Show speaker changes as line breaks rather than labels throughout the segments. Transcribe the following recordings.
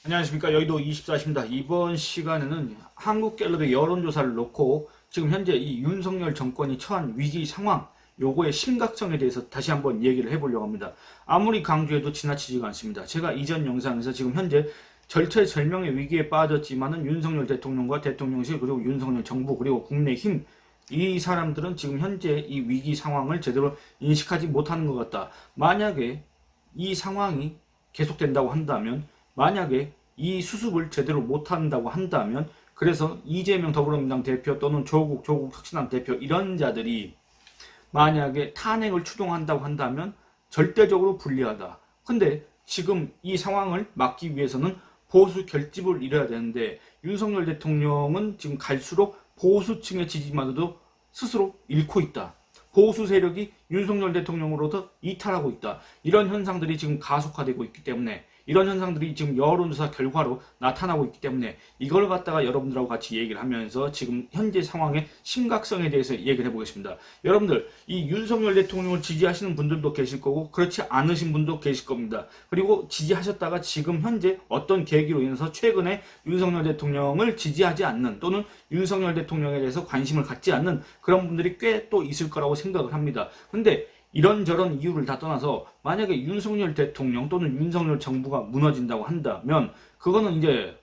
안녕하십니까. 여의도 24시입니다. 이번 시간에는 한국갤럽의 여론조사를 놓고 지금 현재 이 윤석열 정권이 처한 위기 상황, 요거의 심각성에 대해서 다시 한번 얘기를 해보려고 합니다. 아무리 강조해도 지나치지가 않습니다. 제가 이전 영상에서 지금 현재 절체절명의 위기에 빠졌지만은 윤석열 대통령과 대통령실 그리고 윤석열 정부 그리고 국민의힘 이 사람들은 지금 현재 이 위기 상황을 제대로 인식하지 못하는 것 같다. 만약에 이 상황이 계속된다고 한다면, 만약에 이 수습을 제대로 못한다고 한다면, 그래서 이재명 더불어민주당 대표 또는 조국 혁신당 대표 이런 자들이 만약에 탄핵을 추동한다고 한다면 절대적으로 불리하다. 근데 지금 이 상황을 막기 위해서는 보수 결집을 이뤄야 되는데, 윤석열 대통령은 지금 갈수록 보수층의 지지만으로도 스스로 잃고 있다. 보수 세력이 윤석열 대통령으로부터 이탈하고 있다. 이런 현상들이 지금 가속화되고 있기 때문에, 이런 현상들이 지금 여론조사 결과로 나타나고 있기 때문에 이걸 갖다가 여러분들하고 같이 얘기를 하면서 지금 현재 상황의 심각성에 대해서 얘기를 해보겠습니다. 여러분들, 이 윤석열 대통령을 지지하시는 분들도 계실 거고 그렇지 않으신 분도 계실 겁니다. 그리고 지지하셨다가 지금 현재 어떤 계기로 인해서 최근에 윤석열 대통령을 지지하지 않는, 또는 윤석열 대통령에 대해서 관심을 갖지 않는 그런 분들이 꽤 또 있을 거라고 생각을 합니다. 근데 이런저런 이유를 다 떠나서 만약에 윤석열 대통령 또는 윤석열 정부가 무너진다고 한다면, 그거는 이제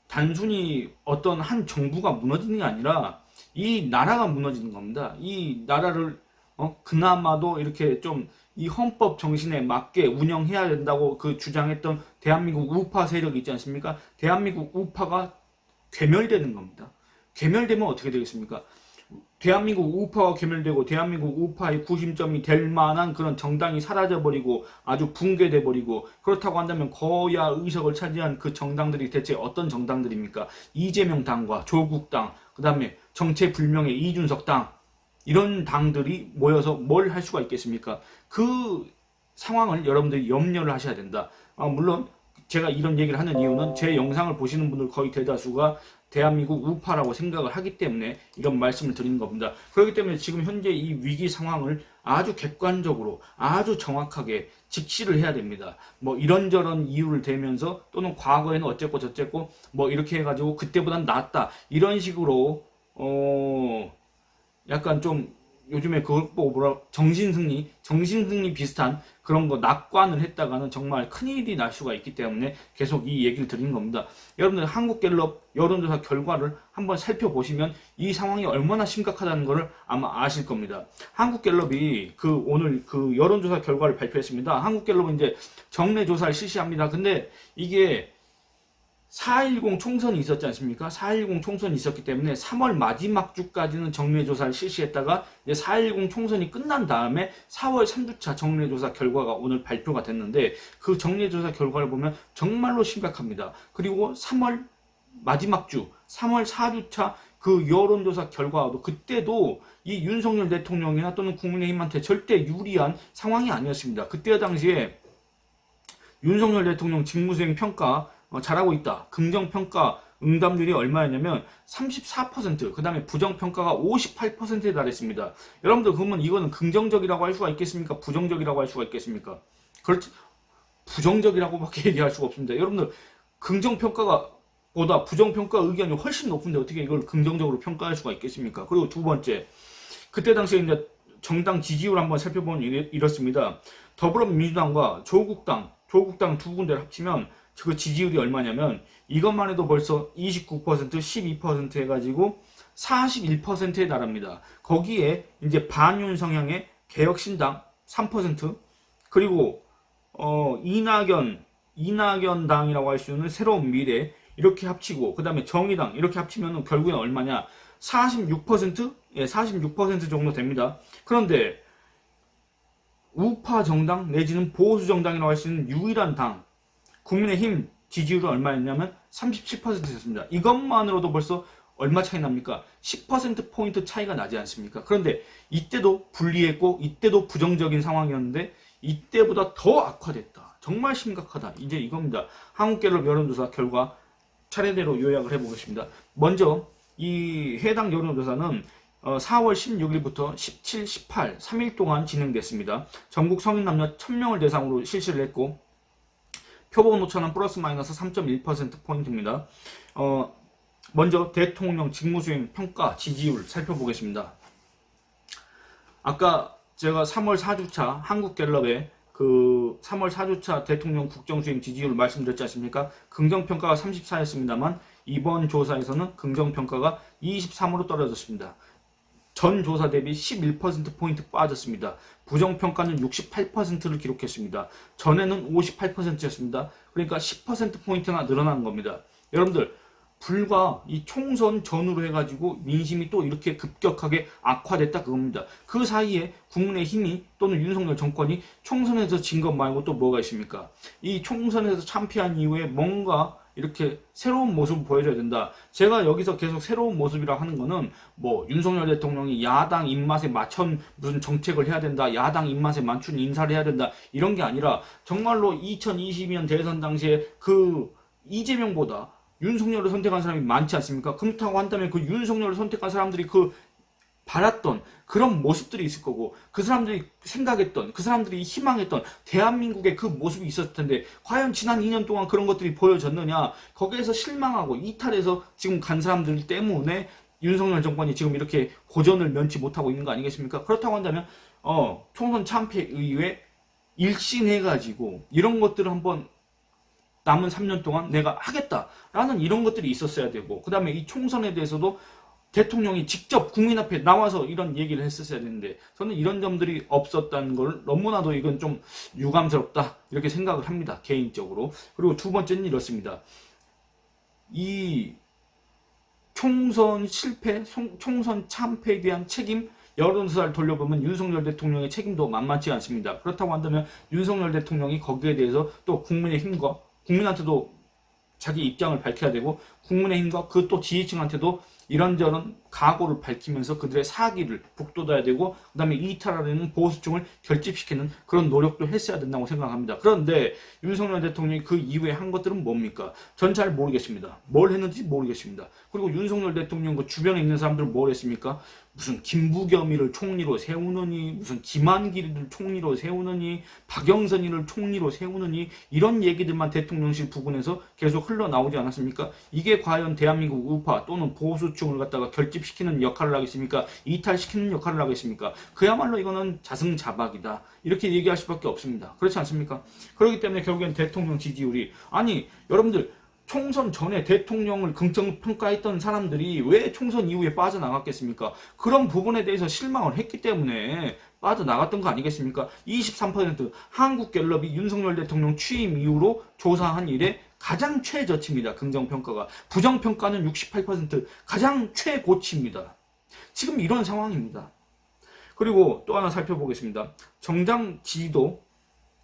단순히 어떤 한 정부가 무너지는 게 아니라 이 나라가 무너지는 겁니다. 이 나라를 그나마도 이렇게 좀 이 헌법 정신에 맞게 운영해야 된다고 그 주장했던 대한민국 우파 세력이 있지 않습니까? 대한민국 우파가 괴멸되는 겁니다. 괴멸되면 어떻게 되겠습니까? 대한민국 우파가 괴멸되고 대한민국 우파의 구심점이 될 만한 그런 정당이 사라져버리고 아주 붕괴돼버리고, 그렇다고 한다면 거야 의석을 차지한 그 정당들이 대체 어떤 정당들입니까? 이재명 당과 조국 당, 그 다음에 정체불명의 이준석 당, 이런 당들이 모여서 뭘 할 수가 있겠습니까? 그 상황을 여러분들이 염려를 하셔야 된다. 물론 제가 이런 얘기를 하는 이유는 제 영상을 보시는 분들 거의 대다수가 대한민국 우파라고 생각을 하기 때문에 이런 말씀을 드리는 겁니다. 그렇기 때문에 지금 현재 이 위기 상황을 아주 객관적으로 아주 정확하게 직시를 해야 됩니다. 뭐 이런저런 이유를 대면서, 또는 과거에는 어쨌고 저쨌고 뭐 이렇게 해가지고 그때보단 낫다 이런 식으로 약간 좀 요즘에 그걸 보고 뭐라 정신승리 비슷한 그런 거 낙관을 했다가는 정말 큰일이 날 수가 있기 때문에 계속 이 얘기를 드리는 겁니다. 여러분들, 한국갤럽 여론조사 결과를 한번 살펴보시면 이 상황이 얼마나 심각하다는 것을 아마 아실 겁니다. 한국갤럽이 오늘 그 여론조사 결과를 발표했습니다. 한국갤럽은 이제 정례 조사를 실시합니다. 근데 이게 4.10 총선이 있었지 않습니까? 4.10 총선이 있었기 때문에 3월 마지막 주까지는 정례조사를 실시했다가 이제 4.10 총선이 끝난 다음에 4월 3주차 정례조사 결과가 오늘 발표가 됐는데, 그 정례조사 결과를 보면 정말로 심각합니다. 그리고 3월 마지막 주, 3월 4주차 그 여론조사 결과도 그때도 이 윤석열 대통령이나 또는 국민의힘한테 절대 유리한 상황이 아니었습니다. 그때 당시에 윤석열 대통령 직무수행 평가 잘하고 있다. 긍정평가 응답률이 얼마였냐면 34%, 그 다음에 부정평가가 58%에 달했습니다. 여러분들, 그러면 이거는 긍정적이라고 할 수가 있겠습니까? 부정적이라고 할 수가 있겠습니까? 그렇지, 부정적이라고밖에 얘기할 수가 없습니다. 여러분들, 긍정평가가 보다 부정평가 의견이 훨씬 높은데 어떻게 이걸 긍정적으로 평가할 수가 있겠습니까? 그리고 두 번째, 그때 당시에 이제 정당 지지율 한번 살펴보면 이렇습니다. 더불어민주당과 조국당 두 군데를 합치면 그 지지율이 얼마냐면, 이것만 해도 벌써 29%, 12% 해가지고 41%에 달합니다. 거기에 이제 반윤 성향의 개혁신당 3%, 그리고 이낙연 당이라고 할 수 있는 새로운 미래 이렇게 합치고, 그 다음에 정의당 이렇게 합치면 결국엔 얼마냐? 46%? 예, 46% 정도 됩니다. 그런데 우파 정당 내지는 보수 정당이라고 할 수 있는 유일한 당 국민의힘 지지율은 얼마였냐면 37%였습니다. 이것만으로도 벌써 얼마 차이 납니까? 10%포인트 차이가 나지 않습니까? 그런데 이때도 불리했고 이때도 부정적인 상황이었는데 이때보다 더 악화됐다. 정말 심각하다. 이제 이겁니다. 한국갤럽 여론조사 결과 차례대로 요약을 해보겠습니다. 먼저 이 해당 여론조사는 4월 16일부터 17, 18, 3일 동안 진행됐습니다. 전국 성인 남녀 1000명을 대상으로 실시를 했고, 표본 오차는 플러스 마이너스 3.1%포인트입니다. 먼저 대통령 직무수행 평가 지지율 살펴보겠습니다. 아까 제가 3월 4주차 한국갤럽의 그 3월 4주차 대통령 국정수행 지지율 말씀드렸지 않습니까? 긍정평가가 34였습니다만 이번 조사에서는 긍정평가가 23으로 떨어졌습니다. 전 조사 대비 11%포인트 빠졌습니다. 부정평가는 68%를 기록했습니다. 전에는 58%였습니다. 그러니까 10%포인트나 늘어난 겁니다. 여러분들, 불과 이 총선 전후로 해가지고 민심이 또 이렇게 급격하게 악화됐다 그겁니다. 그 사이에 국민의힘이 또는 윤석열 정권이 총선에서 진 것 말고 또 뭐가 있습니까? 이 총선에서 참패한 이후에 뭔가 이렇게 새로운 모습을 보여줘야 된다. 제가 여기서 계속 새로운 모습이라고 하는 거는 뭐 윤석열 대통령이 야당 입맛에 맞춘 무슨 정책을 해야 된다. 야당 입맛에 맞춘 인사를 해야 된다. 이런 게 아니라 정말로 2022년 대선 당시에 그 이재명보다 윤석열을 선택한 사람이 많지 않습니까? 그렇다고 한다면 그 윤석열을 선택한 사람들이 그 바랐던 그런 모습들이 있을 거고, 그 사람들이 생각했던, 그 사람들이 희망했던 대한민국의 그 모습이 있었을 텐데 과연 지난 2년 동안 그런 것들이 보여졌느냐? 거기에서 실망하고 이탈해서 지금 간 사람들 때문에 윤석열 정권이 지금 이렇게 고전을 면치 못하고 있는 거 아니겠습니까? 그렇다고 한다면 총선 참패 이후에 일신해가지고 이런 것들을 한번 남은 3년 동안 내가 하겠다라는 이런 것들이 있었어야 되고, 그 다음에 이 총선에 대해서도 대통령이 직접 국민 앞에 나와서 이런 얘기를 했었어야 되는데, 저는 이런 점들이 없었다는 걸 너무나도 이건 좀 유감스럽다 이렇게 생각을 합니다, 개인적으로. 그리고 두 번째는 이렇습니다. 이 총선 실패, 총선 참패에 대한 책임, 여론조사를 돌려보면 윤석열 대통령의 책임도 만만치 않습니다. 그렇다고 한다면 윤석열 대통령이 거기에 대해서 또 국민의힘과 국민한테도 자기 입장을 밝혀야 되고, 국민의힘과 그 또 지지층한테도 이런저런 각오를 밝히면서 그들의 사기를 북돋아야 되고, 그 다음에 이탈하려는 보수층을 결집시키는 그런 노력도 했어야 된다고 생각합니다. 그런데 윤석열 대통령이 그 이후에 한 것들은 뭡니까? 전 잘 모르겠습니다. 뭘 했는지 모르겠습니다. 그리고 윤석열 대통령 그 주변에 있는 사람들은 뭘 했습니까? 무슨 김부겸이를 총리로 세우느니, 무슨 김한길을 총리로 세우느니, 박영선이를 총리로 세우느니, 이런 얘기들만 대통령실 부근에서 계속 흘러나오지 않았습니까? 이게 과연 대한민국 우파 또는 보수층을 갖다가 결집시키는 역할을 하겠습니까? 이탈시키는 역할을 하겠습니까? 그야말로 이거는 자승자박이다, 이렇게 얘기할 수밖에 없습니다. 그렇지 않습니까? 그렇기 때문에 결국엔 대통령 지지율이, 아니 여러분들, 총선 전에 대통령을 긍정평가했던 사람들이 왜 총선 이후에 빠져나갔겠습니까? 그런 부분에 대해서 실망을 했기 때문에 빠져나갔던 거 아니겠습니까? 23% 한국갤럽이 윤석열 대통령 취임 이후로 조사한 일에 가장 최저치입니다. 긍정평가가. 부정평가는 68%, 가장 최고치입니다. 지금 이런 상황입니다. 그리고 또 하나 살펴보겠습니다. 정당 지지도,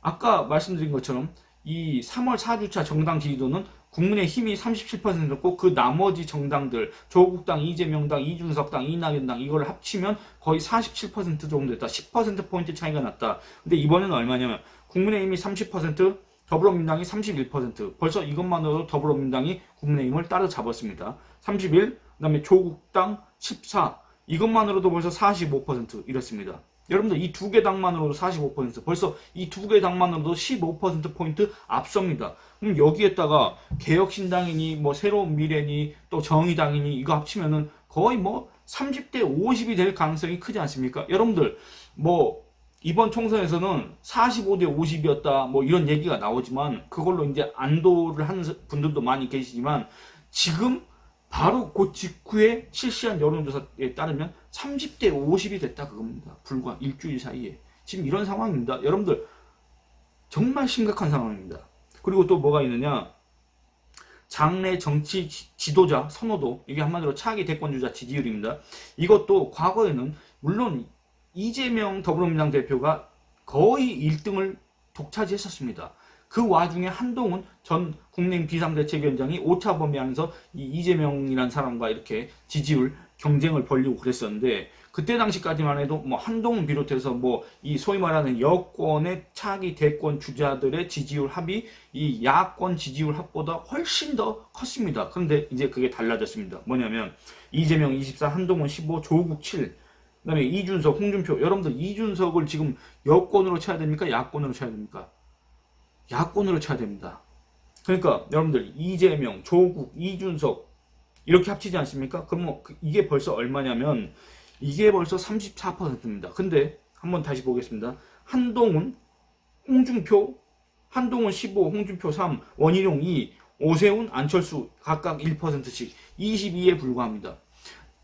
아까 말씀드린 것처럼 이 3월 4주차 정당 지지도는 국민의힘이 37%였고, 그 나머지 정당들, 조국당, 이재명당, 이준석당, 이낙연당, 이걸 합치면 거의 47% 정도 됐다. 10%포인트 차이가 났다. 근데 이번에는 얼마냐면 국민의힘이 30%, 더불어민주당이 31%. 벌써 이것만으로도 더불어민주당이 국민의힘을 따라잡았습니다. 31, 그 다음에 조국당 14, 이것만으로도 벌써 45% 이렇습니다. 여러분들, 이 두 개 당만으로도 45%, 벌써 이 두 개 당만으로도 15%포인트 앞섭니다. 그럼 여기에다가 개혁신당이니 뭐 새로운 미래니 또 정의당이니 이거 합치면은 거의 뭐 30대 50이 될 가능성이 크지 않습니까? 여러분들, 뭐 이번 총선에서는 45대 50이었다 뭐 이런 얘기가 나오지만, 그걸로 이제 안도를 하는 분들도 많이 계시지만, 지금 바로 그 직후에 실시한 여론조사에 따르면 30대 50이 됐다 그겁니다. 불과 일주일 사이에. 지금 이런 상황입니다. 여러분들, 정말 심각한 상황입니다. 그리고 또 뭐가 있느냐, 장래 정치 지도자 선호도, 이게 한마디로 차기 대권주자 지지율입니다. 이것도 과거에는 물론 이재명 더불어민주당 대표가 거의 1등을 독차지했었습니다. 그 와중에 한동훈 전 국민의힘 비상대책위원장이 오차 범위 안에서 이 이재명이라는 사람과 이렇게 지지율 경쟁을 벌이고 그랬었는데, 그때 당시까지만 해도 뭐 한동훈 비롯해서 뭐 이 소위 말하는 여권의 차기 대권 주자들의 지지율 합이 이 야권 지지율 합보다 훨씬 더 컸습니다. 그런데 이제 그게 달라졌습니다. 뭐냐면 이재명 24, 한동훈 15, 조국 7, 그다음에 이준석, 홍준표. 여러분들, 이준석을 지금 여권으로 쳐야 됩니까? 야권으로 쳐야 됩니까? 야권으로 쳐야 됩니다. 그러니까 여러분들 이재명, 조국, 이준석 이렇게 합치지 않습니까? 그럼 뭐 이게 벌써 얼마냐면 이게 벌써 34%입니다. 근데 한번 다시 보겠습니다. 한동훈, 홍준표, 한동훈 15, 홍준표 3, 원희룡 2, 오세훈, 안철수 각각 1%씩 22에 불과합니다.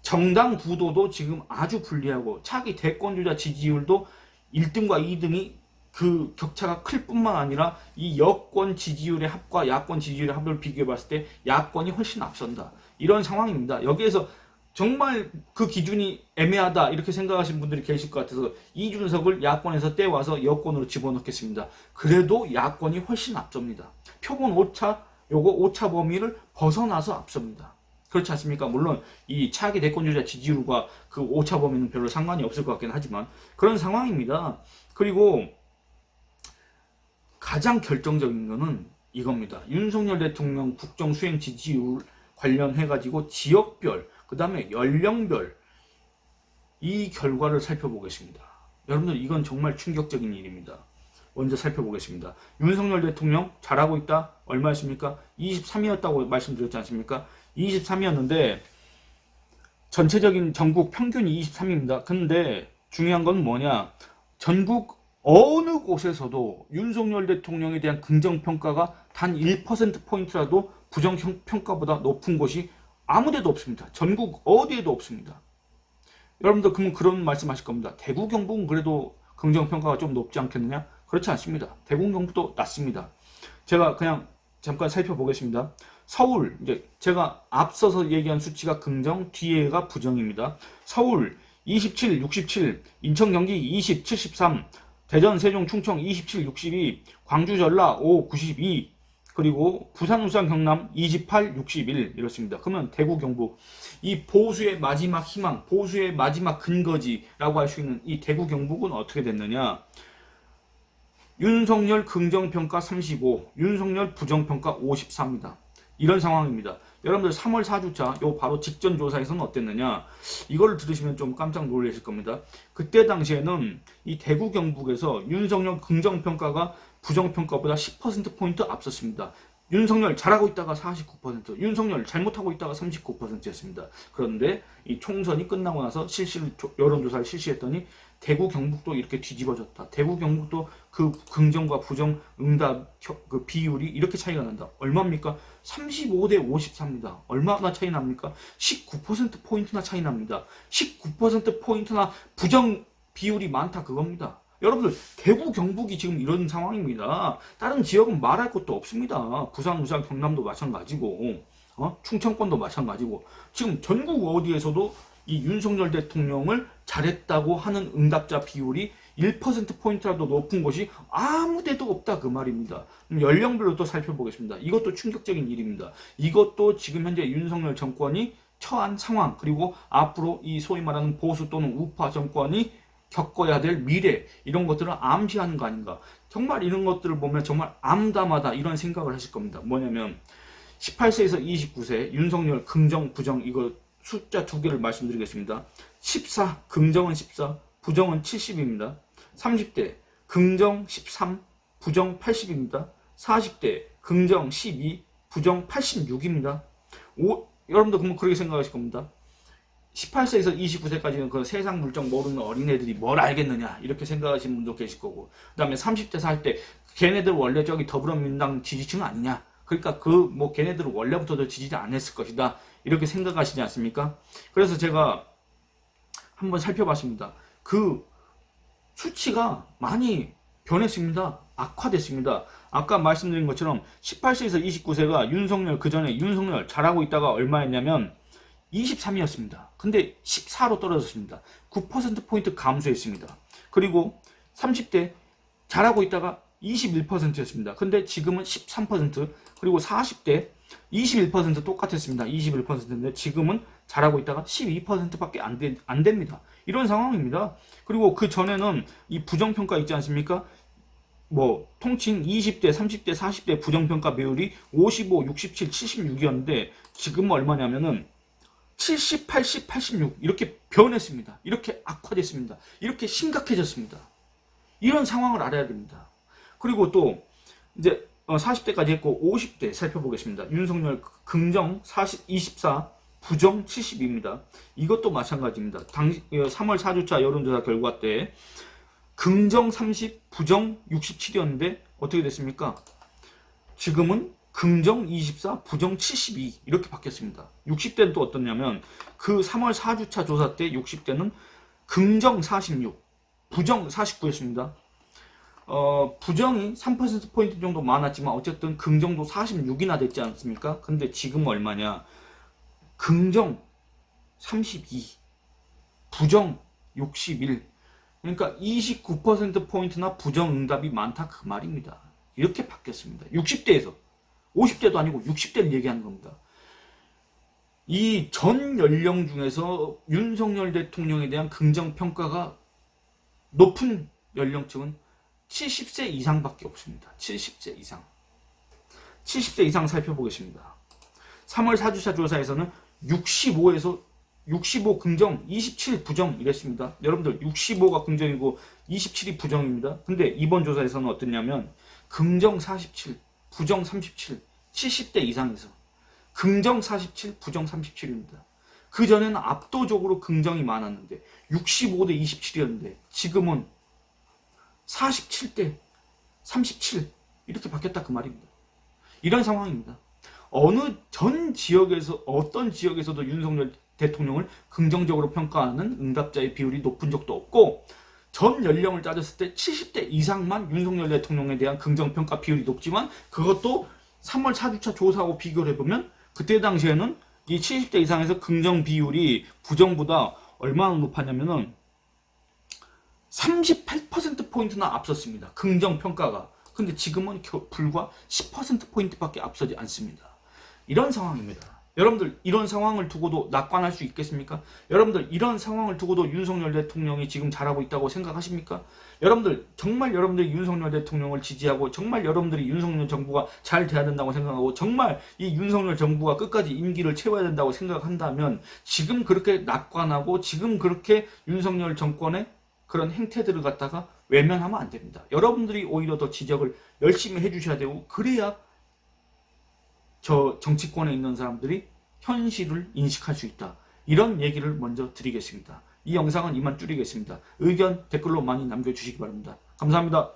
정당 구도도 지금 아주 불리하고 차기 대권주자 지지율도 1등과 2등이 그 격차가 클 뿐만 아니라 이 여권 지지율의 합과 야권 지지율의 합을 비교해 봤을 때 야권이 훨씬 앞선다. 이런 상황입니다. 여기에서 정말 그 기준이 애매하다 이렇게 생각하시는 분들이 계실 것 같아서 이준석을 야권에서 떼와서 여권으로 집어넣겠습니다. 그래도 야권이 훨씬 앞섭니다. 표본 오차, 요거 오차 범위를 벗어나서 앞섭니다. 그렇지 않습니까? 물론 이 차기 대권주자 지지율과 그 오차 범위는 별로 상관이 없을 것 같긴 하지만 그런 상황입니다. 그리고 가장 결정적인 거는 이겁니다. 윤석열 대통령 국정 수행 지지율 관련해 가지고 지역별, 그 다음에 연령별 이 결과를 살펴보겠습니다. 여러분들 이건 정말 충격적인 일입니다. 먼저 살펴보겠습니다. 윤석열 대통령 잘하고 있다? 얼마였습니까? 23이었다고 말씀드렸지 않습니까? 23이었는데 전체적인 전국 평균이 23입니다. 근데 중요한 건 뭐냐? 전국 어느 곳에서도 윤석열 대통령에 대한 긍정평가가 단 1%포인트라도 부정평가보다 높은 곳이 아무데도 없습니다. 전국 어디에도 없습니다. 여러분들 그러면 그런 말씀 하실 겁니다. 대구 경북은 그래도 긍정평가가 좀 높지 않겠느냐? 그렇지 않습니다. 대구 경북도 낮습니다. 제가 그냥 잠깐 살펴보겠습니다. 서울, 이제 제가 앞서서 얘기한 수치가 긍정, 뒤에가 부정입니다. 서울 27, 67, 인천, 경기 20, 73, 대전, 세종, 충청 27, 62, 광주, 전라 5, 92, 그리고 부산, 울산, 경남 28, 61 이렇습니다. 그러면 대구, 경북 이 보수의 마지막 희망, 보수의 마지막 근거지라고 할 수 있는 이 대구, 경북은 어떻게 됐느냐? 윤석열 긍정평가 35, 윤석열 부정평가 54입니다. 이런 상황입니다. 여러분들 3월 4주차 요 바로 직전 조사에서는 어땠느냐? 이거를 들으시면 좀 깜짝 놀라실 겁니다. 그때 당시에는 이 대구 경북에서 윤석열 긍정평가가 부정평가보다 10%포인트 앞섰습니다. 윤석열 잘하고 있다가 49%, 윤석열 잘못하고 있다가 39%였습니다. 그런데 이 총선이 끝나고 나서 여론조사를 실시했더니 대구 경북도 이렇게 뒤집어졌다. 대구 경북도 그 긍정과 부정 응답 그 비율이 이렇게 차이가 난다. 얼마입니까? 35대 54입니다. 얼마나 차이 납니까? 19%포인트나 차이 납니다. 19%포인트나 부정 비율이 많다 그겁니다. 여러분들 대구 경북이 지금 이런 상황입니다. 다른 지역은 말할 것도 없습니다. 부산, 울산, 경남도 마찬가지고 충청권도 마찬가지고 지금 전국 어디에서도 이 윤석열 대통령을 잘했다고 하는 응답자 비율이 1%포인트라도 높은 곳이 아무데도 없다 그 말입니다. 연령별로 또 살펴보겠습니다. 이것도 충격적인 일입니다. 이것도 지금 현재 윤석열 정권이 처한 상황, 그리고 앞으로 이 소위 말하는 보수 또는 우파 정권이 겪어야 될 미래, 이런 것들을 암시하는 거 아닌가. 정말 이런 것들을 보면 정말 암담하다 이런 생각을 하실 겁니다. 뭐냐면 18세에서 29세 윤석열 긍정 부정 이거 숫자 두 개를 말씀드리겠습니다. 14, 긍정은 14, 부정은 70입니다. 30대, 긍정 13, 부정 80입니다. 40대, 긍정 12, 부정 86입니다. 여러분도 그러면 그렇게 생각하실 겁니다. 18세에서 29세까지는 그 세상 물정 모르는 어린애들이 뭘 알겠느냐 이렇게 생각하시는 분도 계실 거고, 그 다음에 30대 40대 걔네들 원래 저기 더불어민주당 지지층 아니냐, 그러니까 그 뭐 걔네들은 원래부터도 지지를 안 했을 것이다 이렇게 생각하시지 않습니까? 그래서 제가 한번 살펴봤습니다. 그 수치가 많이 변했습니다. 악화됐습니다. 아까 말씀드린 것처럼 18세에서 29세가 윤석열, 그 전에 윤석열 잘하고 있다가 얼마였냐면 23이었습니다. 근데 14로 떨어졌습니다. 9%포인트 감소했습니다. 그리고 30대 잘하고 있다가 21%였습니다. 근데 지금은 13%, 그리고 40대 21% 똑같았습니다. 21%인데 지금은 잘하고 있다가 12%밖에 안 됩니다. 이런 상황입니다. 그리고 그 전에는 이 부정평가 있지 않습니까? 뭐 통칭 20대, 30대, 40대 부정평가 비율이 55, 67, 76이었는데 지금은 얼마냐면은 70, 80, 86 이렇게 변했습니다. 이렇게 악화됐습니다. 이렇게 심각해졌습니다. 이런 상황을 알아야 됩니다. 그리고 또 이제 40대까지 했고 50대 살펴보겠습니다. 윤석열 긍정 24, 부정 72입니다. 이것도 마찬가지입니다. 3월 4주차 여론조사 결과 때 긍정 30, 부정 67이었는데 어떻게 됐습니까? 지금은 긍정 24, 부정 72 이렇게 바뀌었습니다. 60대는 또 어떻냐면 그 3월 4주차 조사 때 60대는 긍정 46, 부정 49였습니다. 부정이 3%포인트 정도 많았지만 어쨌든 긍정도 46이나 됐지 않습니까? 근데 지금 얼마냐? 긍정 32, 부정 61. 그러니까 29%포인트나 부정 응답이 많다 그 말입니다. 이렇게 바뀌었습니다. 60대에서 50대도 아니고 60대를 얘기하는 겁니다. 이 전 연령 중에서 윤석열 대통령에 대한 긍정평가가 높은 연령층은 70세 이상밖에 없습니다. 70세 이상. 70세 이상 살펴보겠습니다. 3월 4주차 조사에서는 65에서 65 긍정, 27 부정 이랬습니다. 여러분들 65가 긍정이고 27이 부정입니다. 근데 이번 조사에서는 어땠냐면 긍정 47, 부정 37, 70대 이상에서 긍정 47, 부정 37입니다. 그전에는 압도적으로 긍정이 많았는데 65대 27이었는데 지금은 47대 37 이렇게 바뀌었다 그 말입니다. 이런 상황입니다. 어떤 지역에서도 윤석열 대통령을 긍정적으로 평가하는 응답자의 비율이 높은 적도 없고 전 연령을 따졌을 때 70대 이상만 윤석열 대통령에 대한 긍정평가 비율이 높지만 그것도 3월 4주차 조사하고 비교를 해보면 그때 당시에는 이 70대 이상에서 긍정 비율이 부정보다 얼마나 높았냐면은 38%포인트나 앞섰습니다. 긍정평가가. 근데 지금은 불과 10%포인트밖에 앞서지 않습니다. 이런 상황입니다. 여러분들 이런 상황을 두고도 낙관할 수 있겠습니까? 여러분들 이런 상황을 두고도 윤석열 대통령이 지금 잘하고 있다고 생각하십니까? 여러분들 정말 여러분들이 윤석열 대통령을 지지하고 정말 여러분들이 윤석열 정부가 잘 돼야 된다고 생각하고 정말 이 윤석열 정부가 끝까지 임기를 채워야 된다고 생각한다면 지금 그렇게 낙관하고 지금 그렇게 윤석열 정권의 그런 행태들을 갖다가 외면하면 안 됩니다. 여러분들이 오히려 더 지적을 열심히 해주셔야 되고 그래야 저 정치권에 있는 사람들이 현실을 인식할 수 있다. 이런 얘기를 먼저 드리겠습니다. 이 영상은 이만 줄이겠습니다. 의견 댓글로 많이 남겨주시기 바랍니다. 감사합니다.